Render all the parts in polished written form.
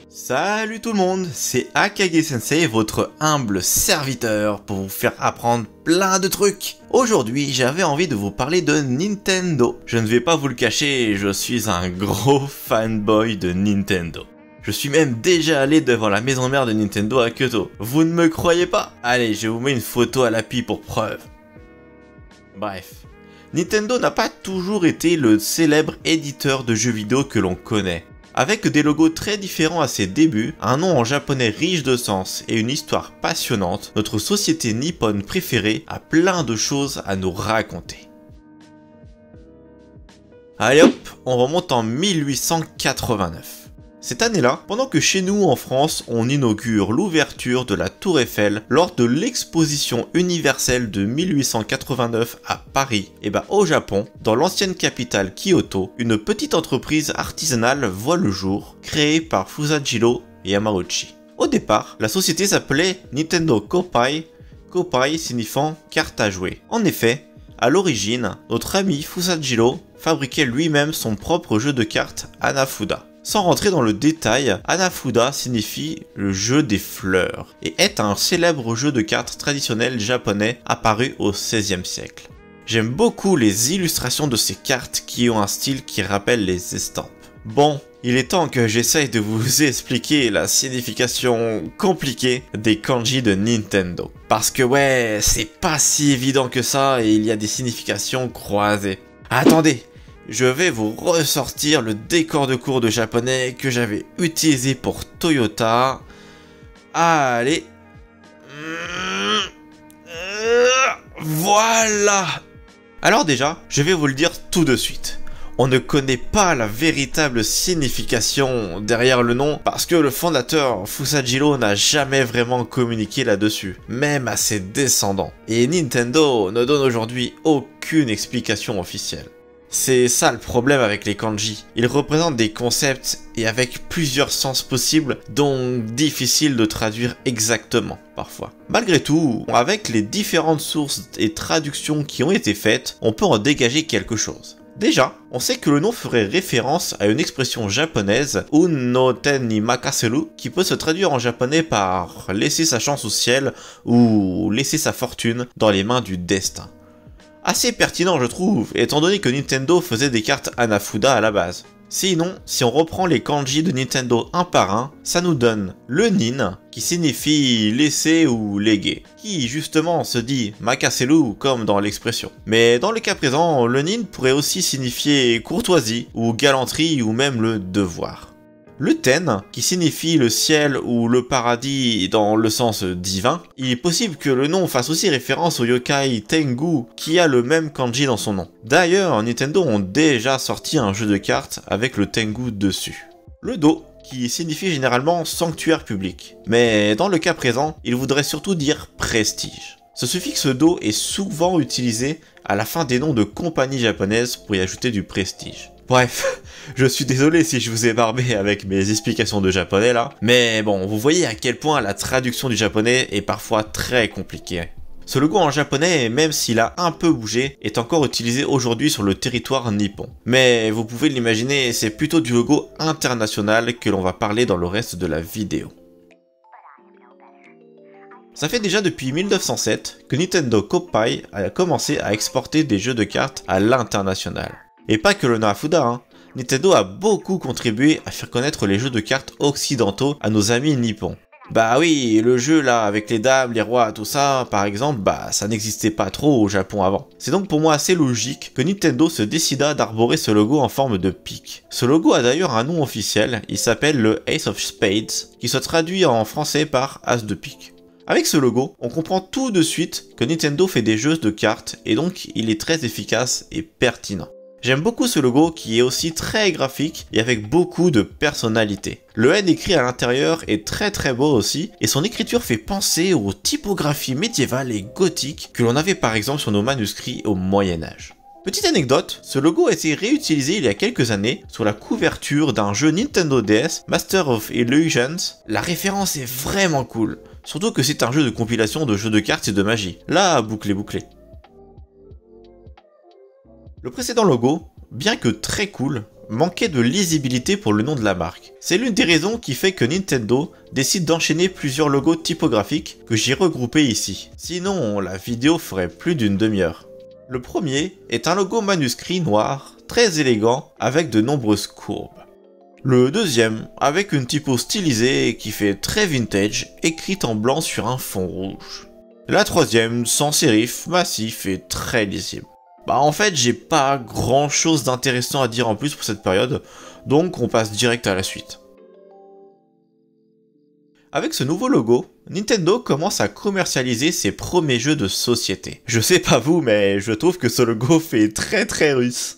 Salut tout le monde, c'est Akage Sensei, votre humble serviteur pour vous faire apprendre plein de trucs. Aujourd'hui, j'avais envie de vous parler de Nintendo. Je ne vais pas vous le cacher, je suis un gros fanboy de Nintendo. Je suis même déjà allé devant la maison mère de Nintendo à Kyoto. Vous ne me croyez pas? Allez, je vous mets une photo à l'appui pour preuve. Bref. Nintendo n'a pas toujours été le célèbre éditeur de jeux vidéo que l'on connaît. Avec des logos très différents à ses débuts, un nom en japonais riche de sens et une histoire passionnante, notre société nippone préférée a plein de choses à nous raconter. Allez hop, on remonte en 1889. Cette année-là, pendant que chez nous en France, on inaugure l'ouverture de la Tour Eiffel lors de l'exposition universelle de 1889 à Paris, et au Japon, dans l'ancienne capitale Kyoto, une petite entreprise artisanale voit le jour, créée par Fusajiro Yamauchi. Au départ, la société s'appelait Nintendo Koppai, Koppai signifiant carte à jouer. En effet, à l'origine, notre ami Fusajiro fabriquait lui-même son propre jeu de cartes Hanafuda. Sans rentrer dans le détail, Hanafuda signifie le jeu des fleurs et est un célèbre jeu de cartes traditionnel japonais apparu au XVIe siècle. J'aime beaucoup les illustrations de ces cartes qui ont un style qui rappelle les estampes. Bon, il est temps que j'essaye de vous expliquer la signification compliquée des kanji de Nintendo. Parce que ouais, c'est pas si évident que ça et il y a des significations croisées. Attendez! Je vais vous ressortir le décor de cours de japonais que j'avais utilisé pour Toyota. Allez. Voilà. Alors déjà, je vais vous le dire tout de suite. On ne connaît pas la véritable signification derrière le nom parce que le fondateur Fusajiro n'a jamais vraiment communiqué là-dessus, même à ses descendants. Et Nintendo ne donne aujourd'hui aucune explication officielle. C'est ça le problème avec les kanji. Ils représentent des concepts et avec plusieurs sens possibles, donc difficile de traduire exactement parfois. Malgré tout, avec les différentes sources et traductions qui ont été faites, on peut en dégager quelque chose. Déjà, on sait que le nom ferait référence à une expression japonaise, Un no ten ni makaseru, qui peut se traduire en japonais par laisser sa chance au ciel ou laisser sa fortune dans les mains du destin. Assez pertinent je trouve, étant donné que Nintendo faisait des cartes Hanafuda à la base. Sinon, si on reprend les kanji de Nintendo un par un, ça nous donne le nin, qui signifie laisser ou léguer, qui justement se dit makaseru comme dans l'expression. Mais dans le cas présent, le nin pourrait aussi signifier courtoisie, ou galanterie, ou même le devoir. Le ten, qui signifie le ciel ou le paradis dans le sens divin, il est possible que le nom fasse aussi référence au yokai Tengu qui a le même kanji dans son nom. D'ailleurs, Nintendo ont déjà sorti un jeu de cartes avec le Tengu dessus. Le do, qui signifie généralement sanctuaire public, mais dans le cas présent, il voudrait surtout dire prestige. Ce suffixe do est souvent utilisé à la fin des noms de compagnies japonaises pour y ajouter du prestige. Bref, je suis désolé si je vous ai barbé avec mes explications de japonais là, mais bon, vous voyez à quel point la traduction du japonais est parfois très compliquée. Ce logo en japonais, même s'il a un peu bougé, est encore utilisé aujourd'hui sur le territoire nippon. Mais vous pouvez l'imaginer, c'est plutôt du logo international que l'on va parler dans le reste de la vidéo. Ça fait déjà depuis 1907 que Nintendo Koppai a commencé à exporter des jeux de cartes à l'international. Et pas que le Hanafuda, hein. Nintendo a beaucoup contribué à faire connaître les jeux de cartes occidentaux à nos amis nippons. Bah oui, le jeu là, avec les dames, les rois, tout ça, par exemple, ça n'existait pas trop au Japon avant. C'est donc pour moi assez logique que Nintendo se décida d'arborer ce logo en forme de pique. Ce logo a d'ailleurs un nom officiel, il s'appelle le Ace of Spades, qui se traduit en français par As de pique. Avec ce logo, on comprend tout de suite que Nintendo fait des jeux de cartes et donc il est très efficace et pertinent. J'aime beaucoup ce logo qui est aussi très graphique et avec beaucoup de personnalité. Le N écrit à l'intérieur est très beau aussi et son écriture fait penser aux typographies médiévales et gothiques que l'on avait par exemple sur nos manuscrits au Moyen-Âge. Petite anecdote, ce logo a été réutilisé il y a quelques années sur la couverture d'un jeu Nintendo DS, Master of Illusions. La référence est vraiment cool, surtout que c'est un jeu de compilation de jeux de cartes et de magie. Là, bouclé. Le précédent logo, bien que très cool, manquait de lisibilité pour le nom de la marque. C'est l'une des raisons qui fait que Nintendo décide d'enchaîner plusieurs logos typographiques que j'ai regroupés ici. Sinon, la vidéo ferait plus d'une demi-heure. Le premier est un logo manuscrit noir, très élégant, avec de nombreuses courbes. Le deuxième, avec une typo stylisée qui fait très vintage, écrite en blanc sur un fond rouge. La troisième, sans sérif, massif et très lisible. En fait, j'ai pas grand chose d'intéressant à dire en plus pour cette période, donc on passe direct à la suite. Avec ce nouveau logo, Nintendo commence à commercialiser ses premiers jeux de société. Je sais pas vous, mais je trouve que ce logo fait très russe.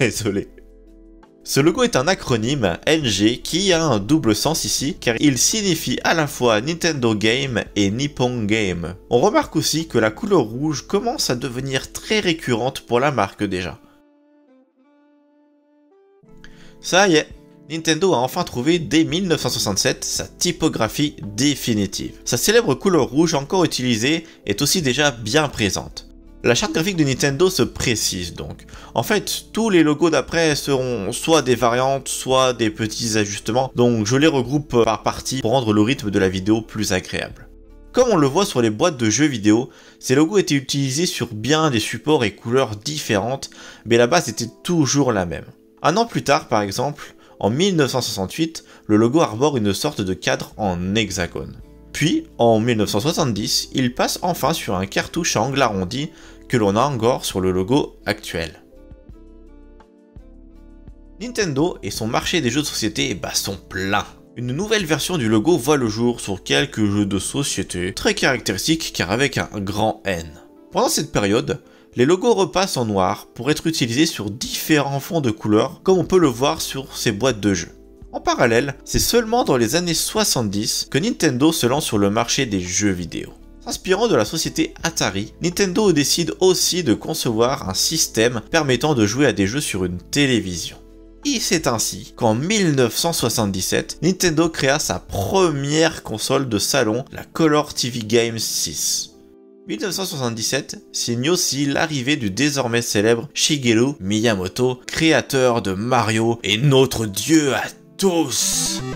Désolé. Ce logo est un acronyme NG qui a un double sens ici car il signifie à la fois Nintendo Game et Nippon Game. On remarque aussi que la couleur rouge commence à devenir très récurrente pour la marque déjà. Ça y est, Nintendo a enfin trouvé dès 1967 sa typographie définitive. Sa célèbre couleur rouge encore utilisée est aussi déjà bien présente. La charte graphique de Nintendo se précise donc. En fait, tous les logos d'après seront soit des variantes, soit des petits ajustements, donc je les regroupe par partie pour rendre le rythme de la vidéo plus agréable. Comme on le voit sur les boîtes de jeux vidéo, ces logos étaient utilisés sur bien des supports et couleurs différentes, mais la base était toujours la même. Un an plus tard par exemple, en 1968, le logo arbore une sorte de cadre en hexagone. Puis, en 1970, il passe enfin sur un cartouche à angle arrondi que l'on a encore sur le logo actuel. Nintendo et son marché des jeux de société sont pleins. Une nouvelle version du logo voit le jour sur quelques jeux de société, très caractéristiques car avec un grand N. Pendant cette période, les logos repassent en noir pour être utilisés sur différents fonds de couleurs comme on peut le voir sur ces boîtes de jeux. En parallèle, c'est seulement dans les années 70 que Nintendo se lance sur le marché des jeux vidéo. S'inspirant de la société Atari, Nintendo décide aussi de concevoir un système permettant de jouer à des jeux sur une télévision. Et c'est ainsi qu'en 1977, Nintendo créa sa première console de salon, la Color TV Game 6. 1977 signe aussi l'arrivée du désormais célèbre Shigeru Miyamoto, créateur de Mario et notre dieu à tous. «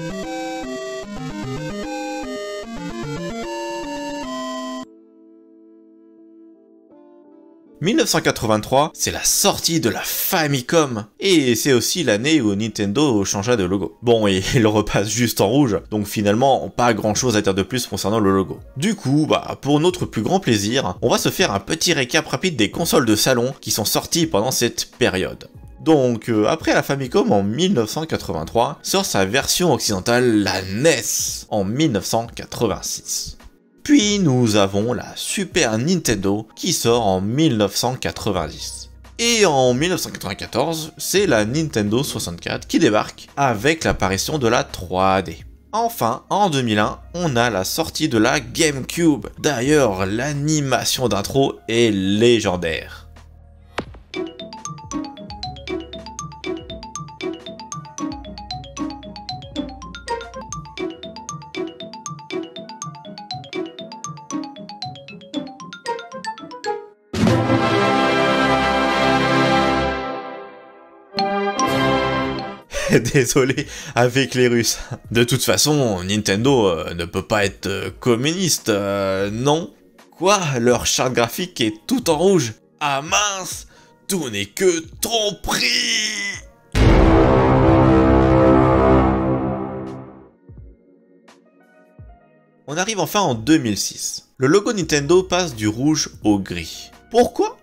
1983, c'est la sortie de la Famicom, et c'est aussi l'année où Nintendo changea de logo. Bon, et il repasse juste en rouge, donc finalement, pas grand chose à dire de plus concernant le logo. Du coup, pour notre plus grand plaisir, on va se faire un petit récap rapide des consoles de salon qui sont sorties pendant cette période. Donc, après la Famicom en 1983, sort sa version occidentale, la NES, en 1986. Puis nous avons la Super Nintendo qui sort en 1990. Et en 1994, c'est la Nintendo 64 qui débarque avec l'apparition de la 3D. Enfin, en 2001, on a la sortie de la GameCube. D'ailleurs, l'animation d'intro est légendaire. Désolé avec les Russes. De toute façon, Nintendo ne peut pas être communiste, non? Quoi? Leur charte graphique est tout en rouge? Ah mince! Tout n'est que tromperie! On arrive enfin en 2006. Le logo Nintendo passe du rouge au gris. Pourquoi?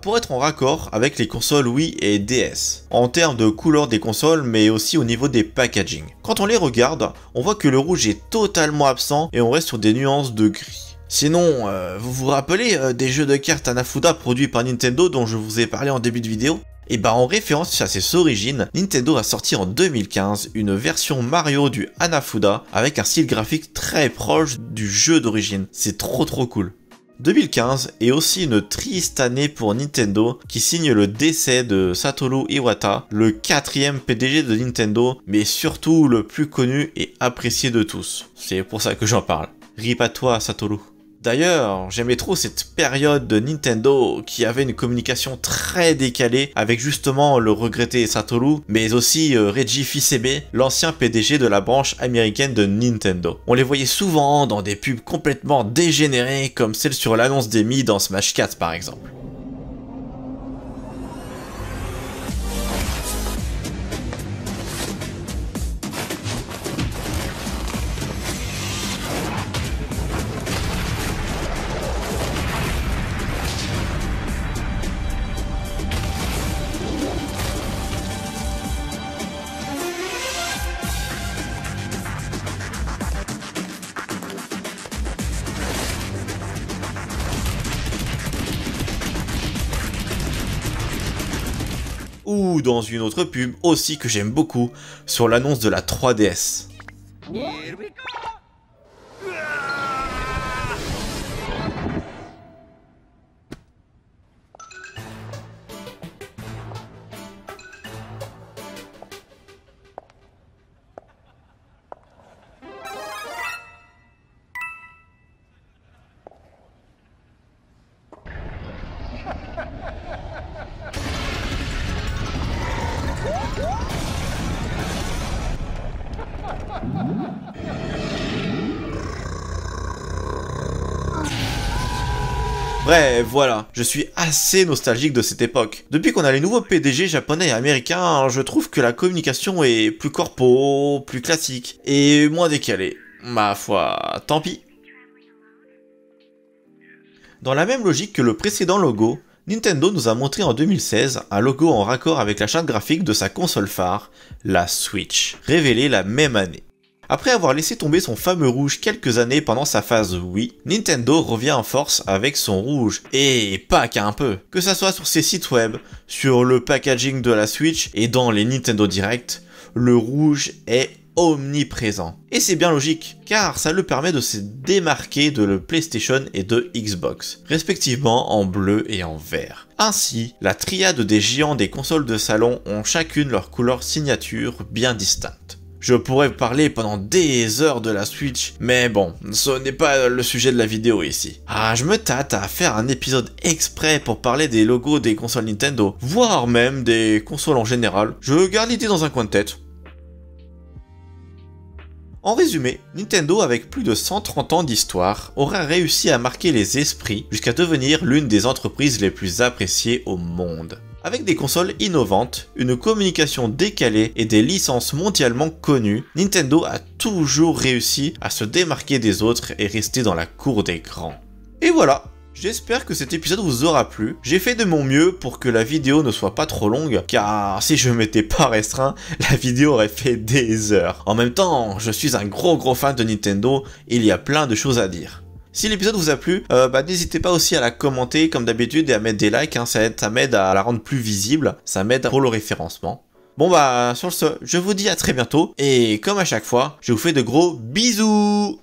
Pour être en raccord avec les consoles Wii et DS, en termes de couleur des consoles, mais aussi au niveau des packaging. Quand on les regarde, on voit que le rouge est totalement absent et on reste sur des nuances de gris. Sinon, vous vous rappelez des jeux de cartes Hanafuda produits par Nintendo dont je vous ai parlé en début de vidéo? Et bah en référence à ses origines, Nintendo a sorti en 2015 une version Mario du Hanafuda avec un style graphique très proche du jeu d'origine. C'est trop cool. 2015 est aussi une triste année pour Nintendo qui signe le décès de Satoru Iwata, le 4e PDG de Nintendo, mais surtout le plus connu et apprécié de tous. C'est pour ça que j'en parle. Rip à toi Satoru. D'ailleurs, j'aimais trop cette période de Nintendo qui avait une communication très décalée avec justement le regretté Satoru, mais aussi Reggie Fils-Aimé, l'ancien PDG de la branche américaine de Nintendo. On les voyait souvent dans des pubs complètement dégénérées comme celle sur l'annonce des Mii dans Smash 4 par exemple. Ou dans une autre pub aussi que j'aime beaucoup, sur l'annonce de la 3DS. Bref, voilà, je suis assez nostalgique de cette époque. Depuis qu'on a les nouveaux PDG japonais et américains, je trouve que la communication est plus corpo, plus classique, et moins décalée. Ma foi, tant pis. Dans la même logique que le précédent logo, Nintendo nous a montré en 2016 un logo en raccord avec la charte graphique de sa console phare, la Switch, révélée la même année. Après avoir laissé tomber son fameux rouge quelques années pendant sa phase Wii, Nintendo revient en force avec son rouge, et pas qu'un peu. Que ça soit sur ses sites web, sur le packaging de la Switch et dans les Nintendo Direct, le rouge est omniprésent. Et c'est bien logique, car ça le permet de se démarquer de le PlayStation et de Xbox, respectivement en bleu et en vert. Ainsi, la triade des géants des consoles de salon ont chacune leur couleur signature bien distincte. Je pourrais parler pendant des heures de la Switch, mais bon, ce n'est pas le sujet de la vidéo ici. Ah, je me tâte à faire un épisode exprès pour parler des logos des consoles Nintendo, voire même des consoles en général. Je garde l'idée dans un coin de tête. En résumé, Nintendo, avec plus de 130 ans d'histoire, aura réussi à marquer les esprits jusqu'à devenir l'une des entreprises les plus appréciées au monde. Avec des consoles innovantes, une communication décalée et des licences mondialement connues, Nintendo a toujours réussi à se démarquer des autres et rester dans la cour des grands. Et voilà, j'espère que cet épisode vous aura plu. J'ai fait de mon mieux pour que la vidéo ne soit pas trop longue, car si je m'étais pas restreint, la vidéo aurait fait des heures. En même temps, je suis un gros fan de Nintendo, et il y a plein de choses à dire. Si l'épisode vous a plu, n'hésitez pas aussi à la commenter comme d'habitude et à mettre des likes, hein, ça m'aide à la rendre plus visible, ça m'aide pour le référencement. Bon sur ce, je vous dis à très bientôt, et comme à chaque fois, je vous fais de gros bisous.